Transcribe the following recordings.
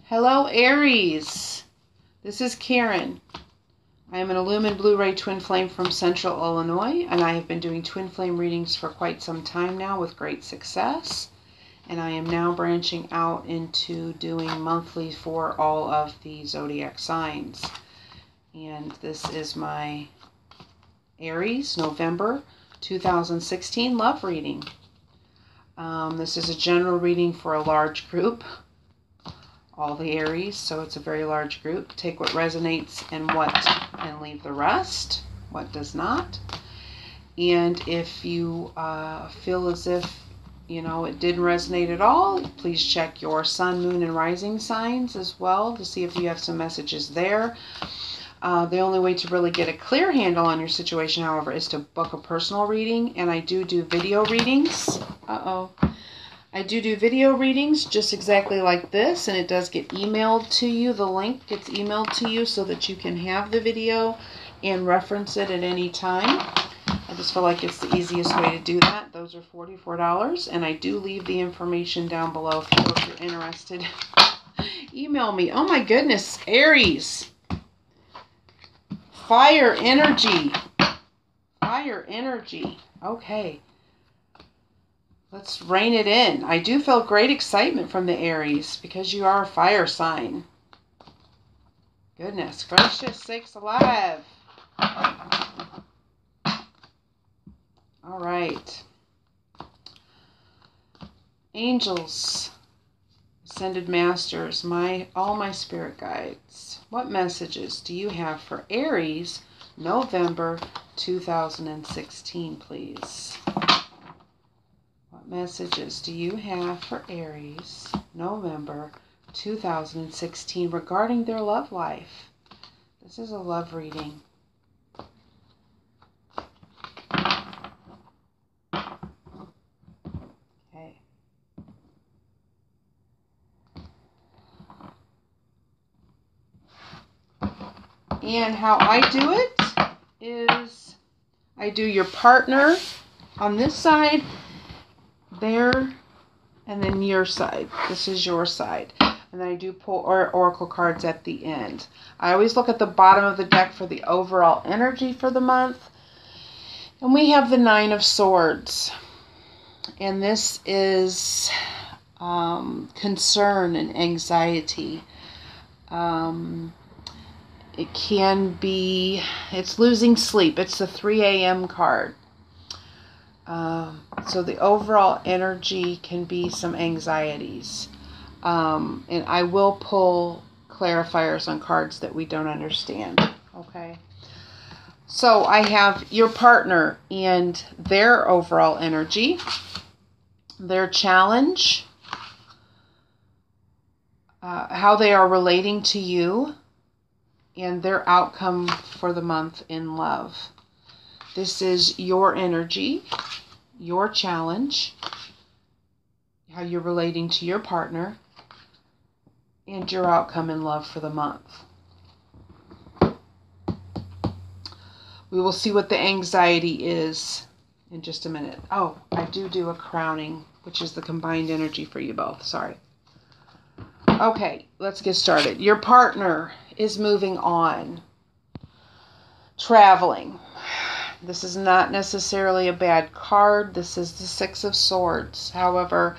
Hello, Aries. This is Karen. I am an Illumined Blu-ray Twin Flame from Central Illinois, and I have been doing Twin Flame readings for quite some time now with great success. And I am now branching out into doing monthly for all of the zodiac signs. And this is my Aries, November 2016 love reading. This is a general reading for a large group, all the Aries, so it's a very large group. Take what resonates and leave the rest, what does not. And if you feel as if, it didn't resonate at all, please check your sun, moon, and rising signs as well to see if you have some messages there. The only way to really get a clear handle on your situation, however, is to book a personal reading, and I do video readings. I do video readings just exactly like this, and it does get emailed to you. The link gets emailed to you so that you can have the video and reference it at any time. I just feel like it's the easiest way to do that. Those are $44, and I do leave the information down below if you're interested. Email me. Oh my goodness, Aries. Fire energy. Fire energy. Okay. Let's rein it in. I do feel great excitement from the Aries because you are a fire sign. Goodness gracious sakes alive. All right. Angels, Ascended Masters, all my spirit guides, what messages do you have for Aries, November 2016, please? What messages do you have for Aries, November 2016, regarding their love life? This is a love reading. Okay. And how I do it is I do your partner on this side, there, and then your side. This is your side. And then I do pull oracle cards at the end. I always look at the bottom of the deck for the overall energy for the month. And we have the Nine of Swords. And this is concern and anxiety. It can be, it's losing sleep. It's the 3 a.m. card. So the overall energy can be some anxieties. And I will pull clarifiers on cards that we don't understand. Okay. So I have your partner and their overall energy, their challenge, how they are relating to you, and their outcome for the month in love. This is your energy, your challenge, how you're relating to your partner, and your outcome in love for the month. We will see what the anxiety is in just a minute. Oh, I do a crowning, which is the combined energy for you both. Sorry. Okay, let's get started. Your partner is moving on, traveling. This is not necessarily a bad card. This is the Six of Swords. However,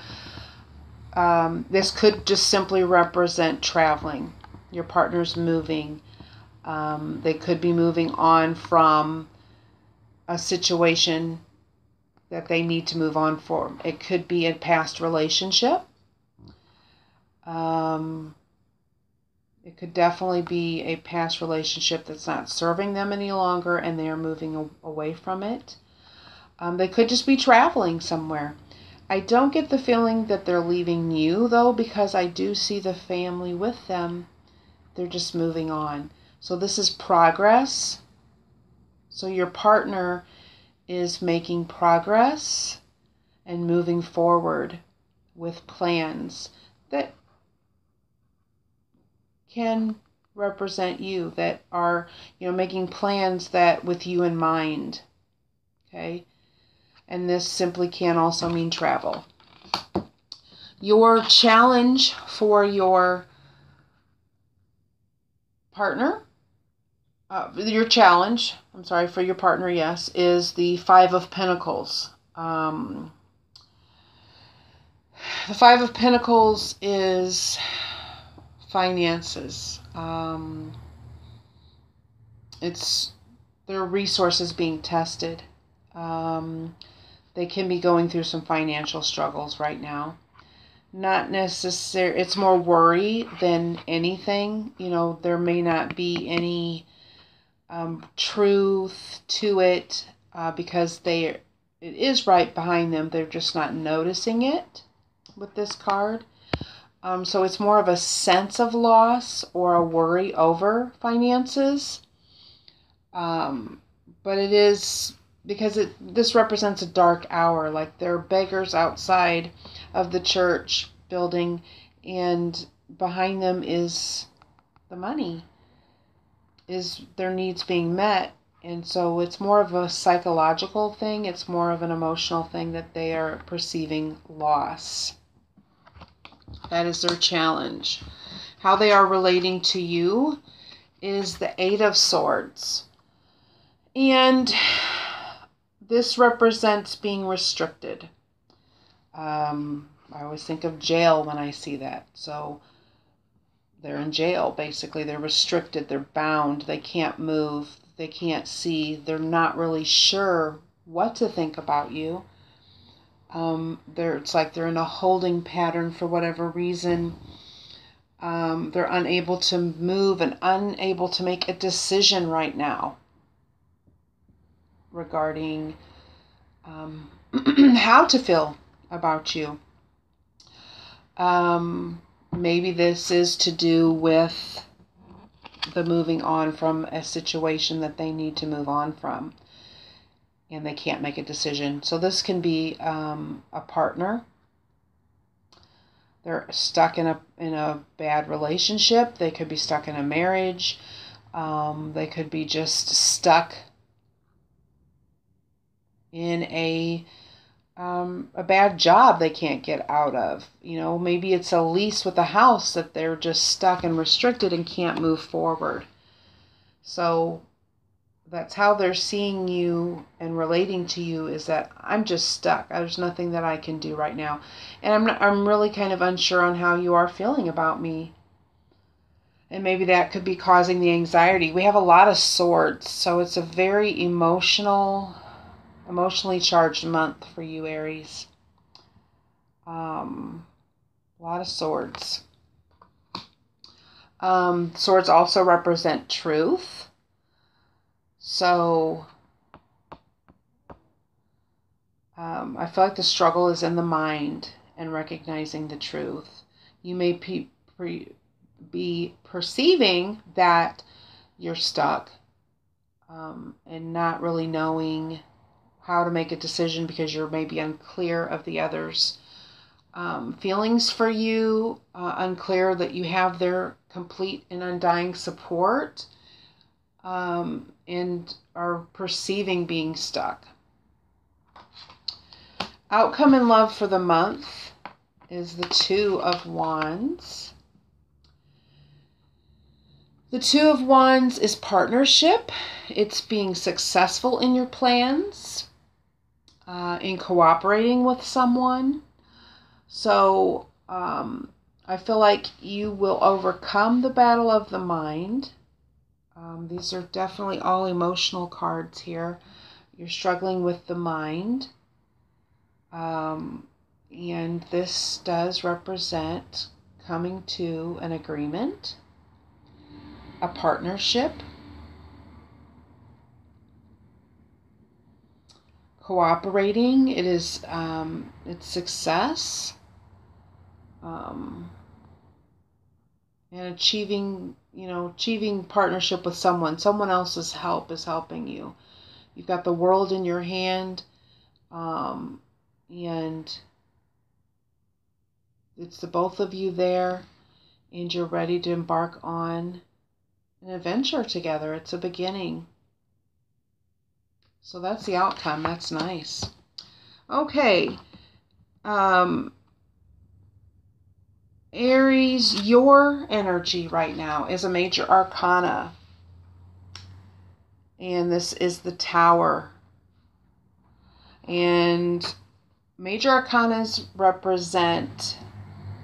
this could just simply represent traveling. Your partner's moving. They could be moving on from a situation that they need to move on from. It could be a past relationship. It could definitely be a past relationship that's not serving them any longer and they are moving away from it. They could just be traveling somewhere. I don't get the feeling that they're leaving you, though, because I do see the family with them. They're just moving on. So this is progress. So your partner is making progress and moving forward with plans that can represent you, that are, making plans that with you in mind. Okay? And this simply can also mean travel. Your challenge for your partner, your challenge, I'm sorry, for your partner, yes, is the Five of Pentacles. The Five of Pentacles is finances. It's their resources being tested. They can be going through some financial struggles right now. Not necessarily, it's more worry than anything. You know, there may not be any truth to it because it is right behind them. They're just not noticing it with this card. So it's more of a sense of loss or a worry over finances. But it is because this represents a dark hour, like there are beggars outside of the church building, and behind them is the money, is their needs being met. And so it's more of a psychological thing, it's more of an emotional thing that they are perceiving loss. That is their challenge. How they are relating to you is the Eight of Swords. And this represents being restricted. I always think of jail when I see that. So they're in jail, basically. They're restricted. They're bound. They can't move. They can't see. They're not really sure what to think about you. It's like they're in a holding pattern for whatever reason. They're unable to move and unable to make a decision right now regarding how to feel about you. Maybe this is to do with the moving on from a situation that they need to move on from, and they can't make a decision. So this can be a partner. They're stuck in a bad relationship. They could be stuck in a marriage. They could be just stuck in a bad job they can't get out of. You know, maybe it's a lease with a house that they're just stuck and restricted and can't move forward. So that's how they're seeing you and relating to you, is that I'm just stuck. There's nothing that I can do right now. And I'm really kind of unsure on how you are feeling about me. And maybe that could be causing the anxiety. We have a lot of swords, so it's a very emotionally charged month for you, Aries. A lot of swords. Swords also represent truth. So I feel like the struggle is in the mind and recognizing the truth. You may be perceiving that you're stuck and not really knowing how to make a decision because you're maybe unclear of the other's feelings for you, unclear that you have their complete and undying support, and are perceiving being stuck. Outcome in love for the month is the Two of Wands. The Two of Wands is partnership. It's being successful in your plans, in cooperating with someone. So I feel like you will overcome the battle of the mind. These are definitely all emotional cards here. You're struggling with the mind. And this does represent coming to an agreement, a partnership, cooperating. It is it's success, and achieving partnership with someone. Someone else's help is helping you. You've got the world in your hand, and it's the both of you there, and you're ready to embark on an adventure together. It's a beginning. So that's the outcome. That's nice. Okay. Aries, your energy right now is a major arcana. And this is the Tower. And major arcanas represent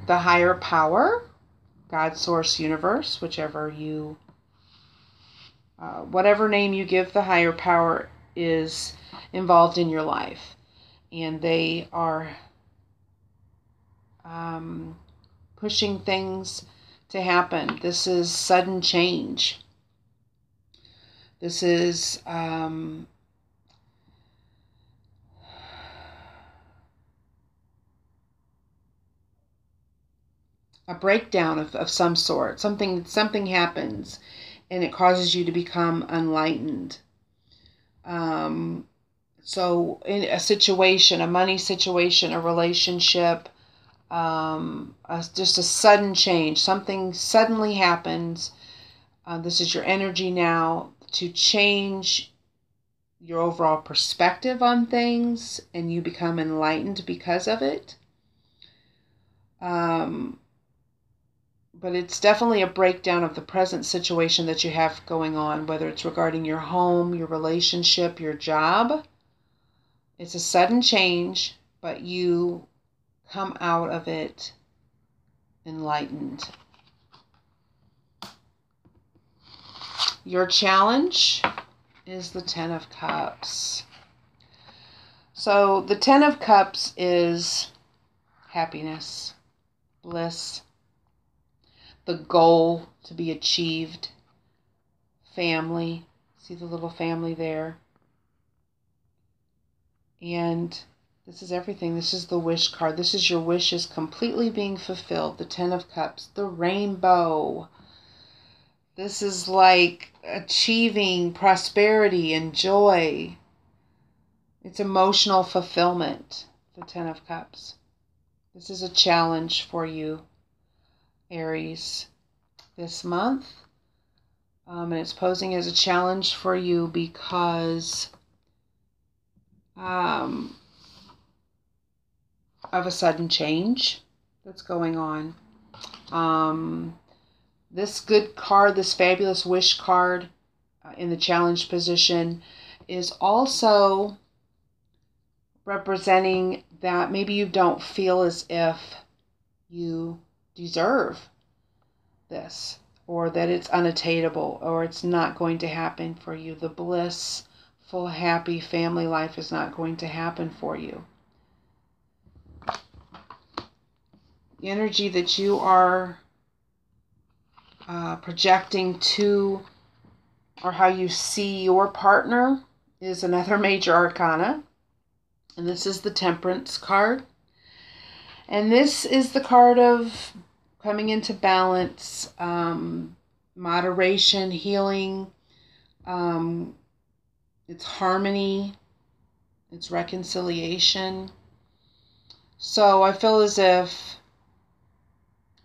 the higher power, God, source, universe, whichever you, whatever name you give the higher power is involved in your life. And they are pushing things to happen. This is sudden change. This is a breakdown of some sort. Something happens and it causes you to become enlightened. So in a situation, a money situation, a relationship, just a sudden change, something suddenly happens. This is your energy now to change your overall perspective on things, and you become enlightened because of it. But it's definitely a breakdown of the present situation that you have going on, whether it's regarding your home, your relationship, your job. It's a sudden change, but you come out of it enlightened. Your challenge is the Ten of Cups. So the Ten of Cups is happiness, bliss, the goal to be achieved, family. See the little family there. And this is everything. This is the wish card. This is your wishes completely being fulfilled. The Ten of Cups, the rainbow. This is like achieving prosperity and joy. It's emotional fulfillment, the Ten of Cups. This is a challenge for you, Aries, this month. And it's posing as a challenge for you because of a sudden change that's going on. This good card, this fabulous wish card in the challenge position is also representing that maybe you don't feel as if you deserve this, or that it's unattainable, or it's not going to happen for you. The blissful, happy family life is not going to happen for you. The energy that you are projecting to, or how you see your partner, is another major arcana. And this is the Temperance card. And this is the card of coming into balance, moderation, healing. It's harmony. It's reconciliation. So I feel as if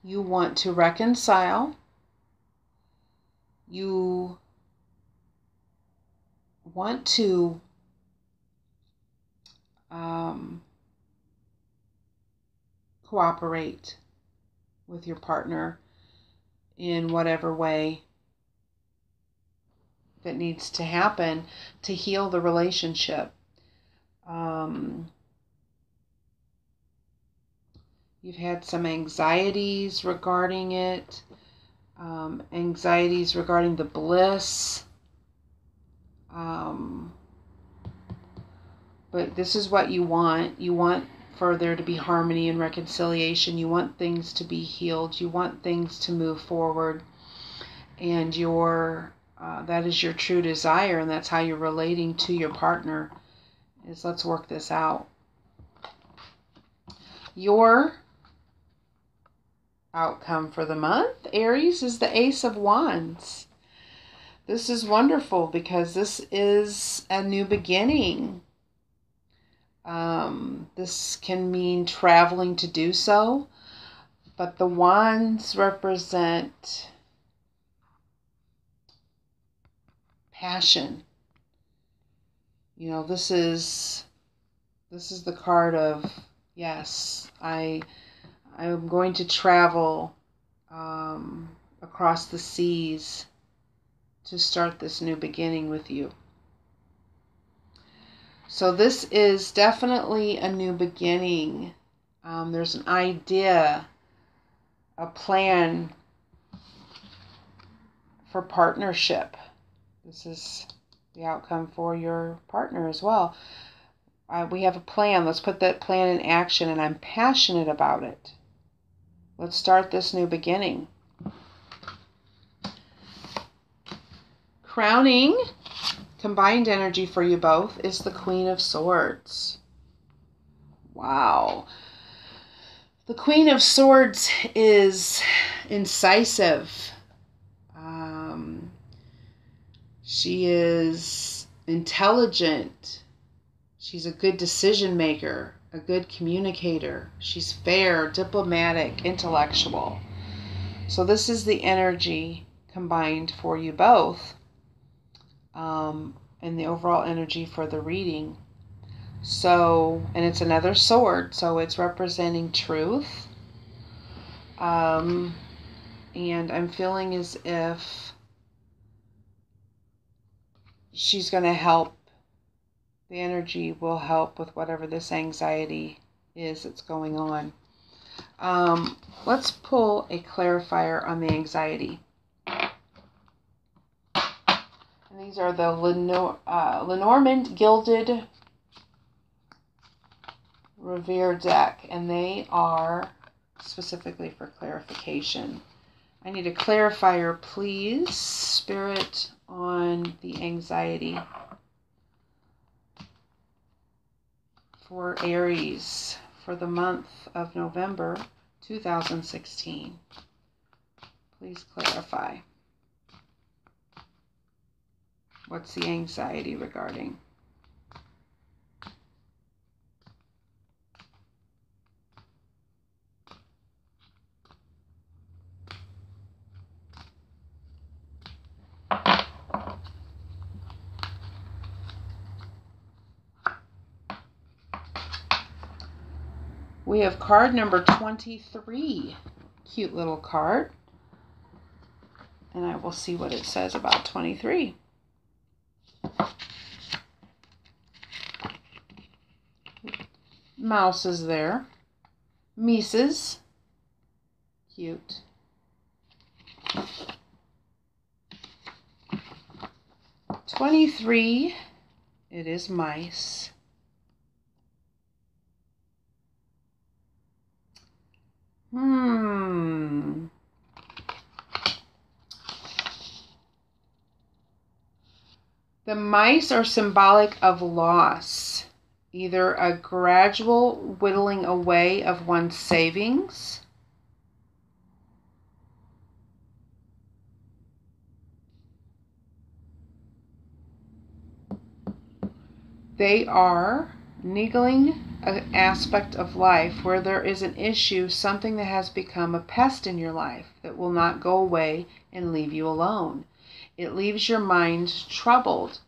you want to reconcile. You want to cooperate with your partner in whatever way that needs to happen to heal the relationship. You've had some anxieties regarding it, anxieties regarding the bliss. But this is what you want. You want for there to be harmony and reconciliation. You want things to be healed. You want things to move forward. And that is your true desire, and that's how you're relating to your partner, is let's work this out. Your outcome for the month, Aries, is the Ace of Wands. This is wonderful because this is a new beginning. This can mean traveling to do so, but the wands represent passion. You know, this is the card of, yes, I I'm going to travel across the seas to start this new beginning with you. So this is definitely a new beginning. There's an idea, a plan for partnership. This is the outcome for your partner as well. We have a plan. Let's put that plan in action, and I'm passionate about it. Let's start this new beginning. Crowning combined energy for you both is the Queen of Swords. Wow. The Queen of Swords is incisive. She is intelligent. She's a good decision maker, a good communicator. She's fair, diplomatic, intellectual. So this is the energy combined for you both, and the overall energy for the reading. So, and it's another sword, so it's representing truth. And I'm feeling as if she's going to help. The energy will help with whatever this anxiety is that's going on. Let's pull a clarifier on the anxiety. And these are the Lenormand Gilded Revere deck, and they are specifically for clarification. I need a clarifier, please, Spirit, on the anxiety for Aries for the month of November 2016. Please clarify. What's the anxiety regarding? We have card number 23. Cute little card. And I will see what it says about 23. Mouse is there. Mises. Cute. $23. It is mice. The mice are symbolic of loss, either a gradual whittling away of one's savings, they are niggling an aspect of life where there is an issue, something that has become a pest in your life that will not go away and leave you alone. It leaves your mind troubled.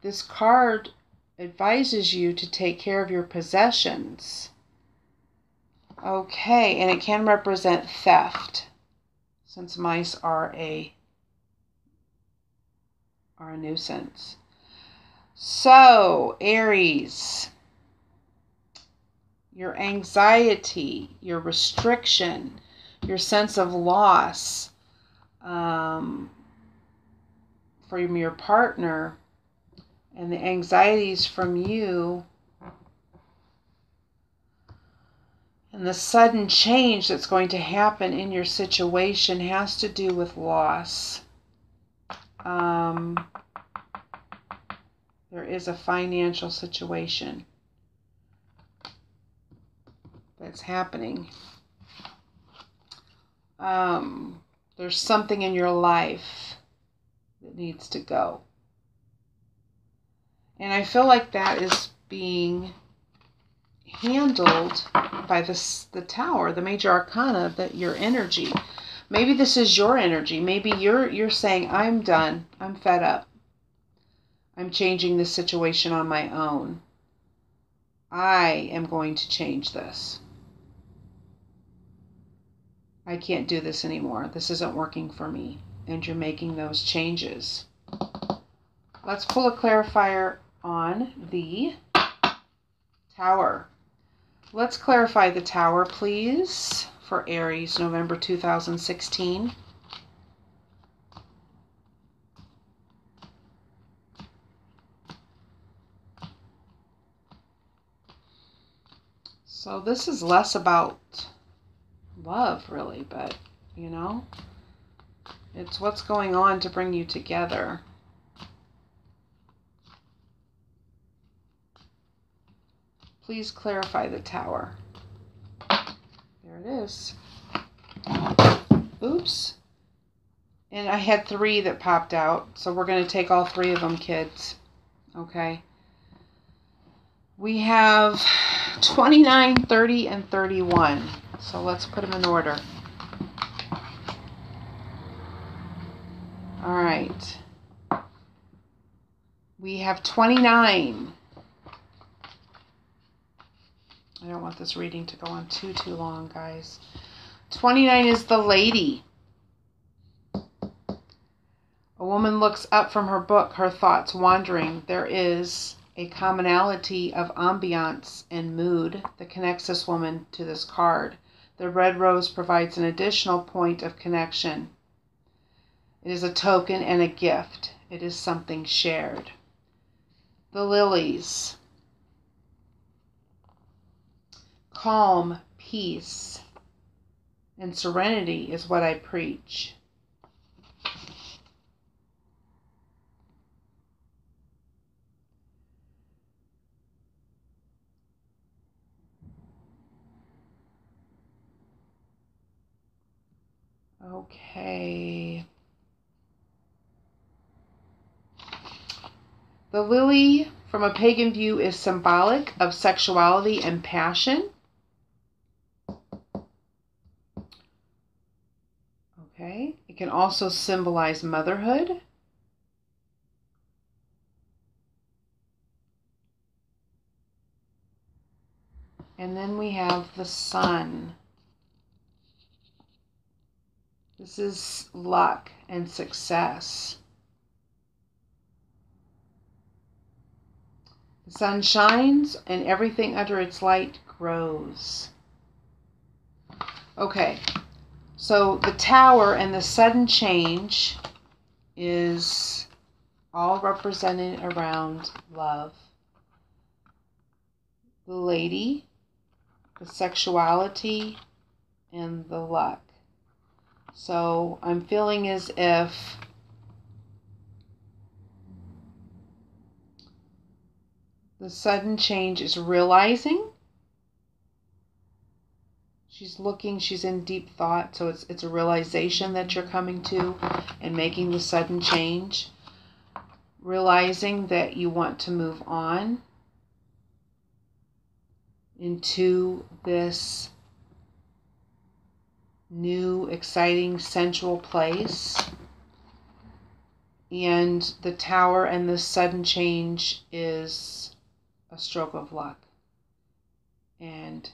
This card advises you to take care of your possessions. Okay, and it can represent theft, since mice are a nuisance. So, Aries, your anxiety, your restriction, your sense of loss from your partner, and the anxieties from you, and the sudden change that's going to happen in your situation has to do with loss. There is a financial situation that's happening. There's something in your life that needs to go. And I feel like that is being handled by the Tower, the major arcana, that your energy. Maybe this is your energy. Maybe you're saying, I'm done. I'm fed up. I'm changing this situation on my own. I am going to change this. I can't do this anymore. This isn't working for me. And you're making those changes. Let's pull a clarifier on the Tower. Let's clarify the Tower, please, for Aries, November 2016. So this is less about love, really, but, you know, it's what's going on to bring you together. Please clarify the Tower. There it is. Oops. And I had 3 that popped out, so we're going to take all 3 of them, kids. Okay. We have 29, 30, and 31. So let's put them in order. All right. We have 29. I don't want this reading to go on too long, guys. 29 is the Lady. A woman looks up from her book, her thoughts wandering. There is a commonality of ambiance and mood that connects this woman to this card. The red rose provides an additional point of connection. It is a token and a gift. It is something shared. The lilies. Calm, peace, and serenity is what I preach. Okay. The lily, from a pagan view, is symbolic of sexuality and passion. Okay. It can also symbolize motherhood. And then we have the sun. This is luck and success. The sun shines and everything under its light grows. Okay, so the Tower and the sudden change is all represented around love. The Lady, the sexuality, and the luck. So I'm feeling as if the sudden change is realizing. She's looking, she's in deep thought, so it's a realization that you're coming to and making the sudden change. Realizing that you want to move on into this new, exciting, sensual place. And the Tower and the sudden change is a stroke of luck. And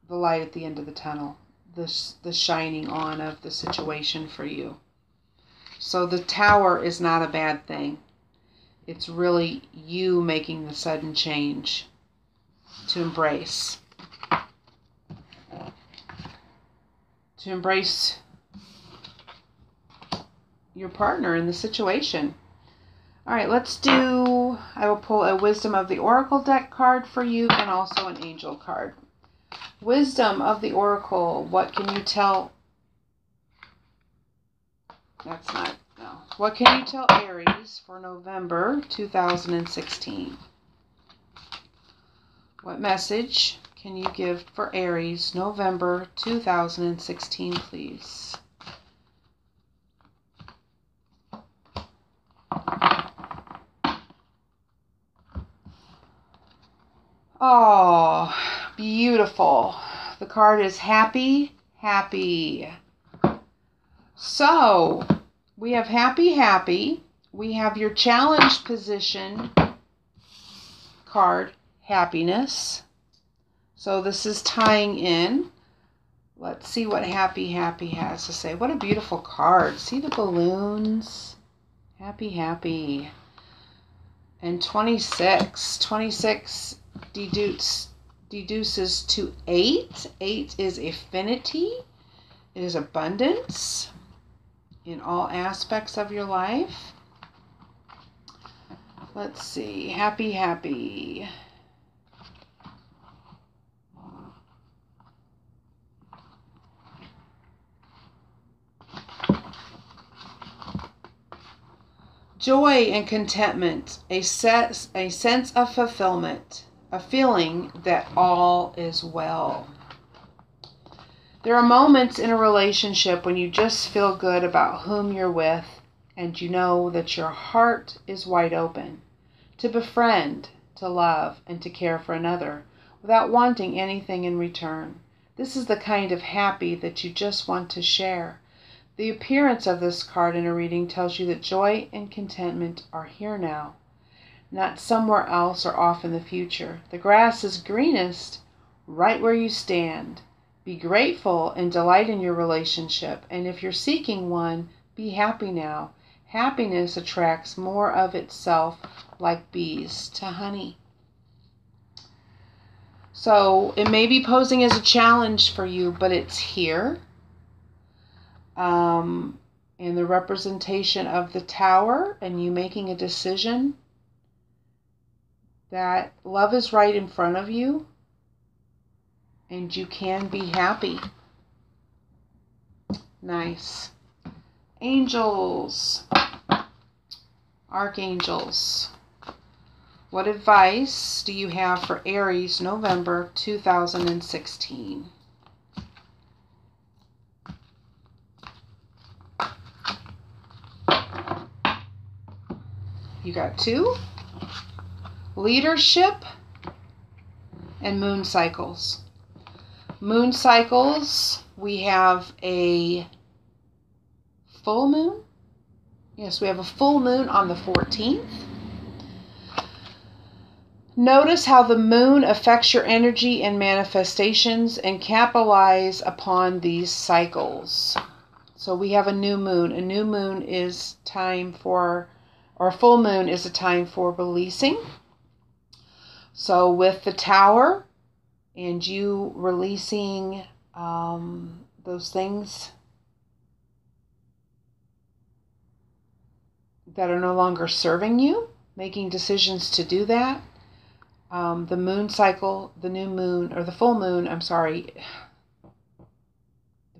the light at the end of the tunnel. The shining on of the situation for you. So the Tower is not a bad thing. It's really you making the sudden change to embrace. To embrace your partner in the situation. All right, let's do, I will pull a Wisdom of the Oracle deck card for you and also an Angel card. Wisdom of the Oracle, what can you tell? That's not, no. What can you tell Aries for November 2016? What message can you give for Aries, November 2016, please? Oh, beautiful. The card is happy, happy. So, we have happy, happy. We have your challenge position card, happiness. So this is tying in Let's see what Happy Happy has to say. What a beautiful card. See the balloons? Happy Happy. And 26. 26 deduces to 8. 8 is affinity. It is abundance in all aspects of your life. Let's see. Happy Happy. Joy and contentment, a sense of fulfillment, a feeling that all is well. There are moments in a relationship when you just feel good about whom you're with, and you know that your heart is wide open to befriend, to love, and to care for another without wanting anything in return. This is the kind of happy that you just want to share. The appearance of this card in a reading tells you that joy and contentment are here now, not somewhere else or off in the future. The grass is greenest right where you stand. Be grateful and delight in your relationship, and if you're seeking one, be happy now. Happiness attracts more of itself like bees to honey. So it may be posing as a challenge for you, but it's here. In the representation of the Tower and you making a decision that love is right in front of you and you can be happy. Nice. Angels, archangels, what advice do you have for Aries, November 2016? You got 2. Leadership and moon cycles. Moon cycles, we have a full moon. Yes, we have a full moon on the 14th. Notice how the moon affects your energy and manifestations and capitalize upon these cycles. So we have a new moon. A new moon is time for, or a full moon is a time for releasing. So with the Tower and you releasing those things that are no longer serving you, making decisions to do that. The moon cycle, the new moon, or the full moon, the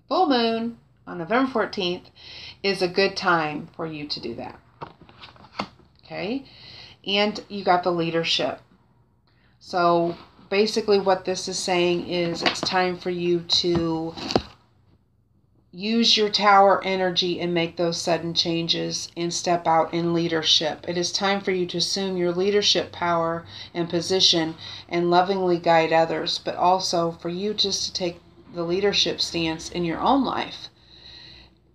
full moon on November 14th is a good time for you to do that. Okay? And you got the leadership. So basically what this is saying is it's time for you to use your Tower energy and make those sudden changes and step out in leadership. It is time for you to assume your leadership power and position and lovingly guide others, but also for you just to take the leadership stance in your own life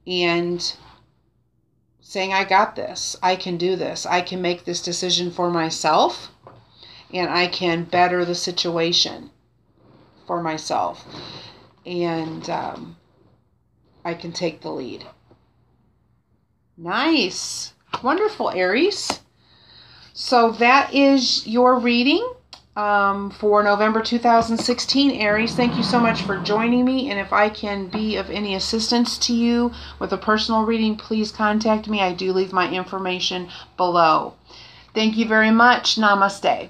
and saying, I got this, I can do this, I can make this decision for myself, and I can better the situation for myself. And I can take the lead. Nice. Wonderful, Aries. So that is your reading for November 2016, Aries. Thank you so much for joining me. And if I can be of any assistance to you with a personal reading, please contact me. I do leave my information below. Thank you very much. Namaste.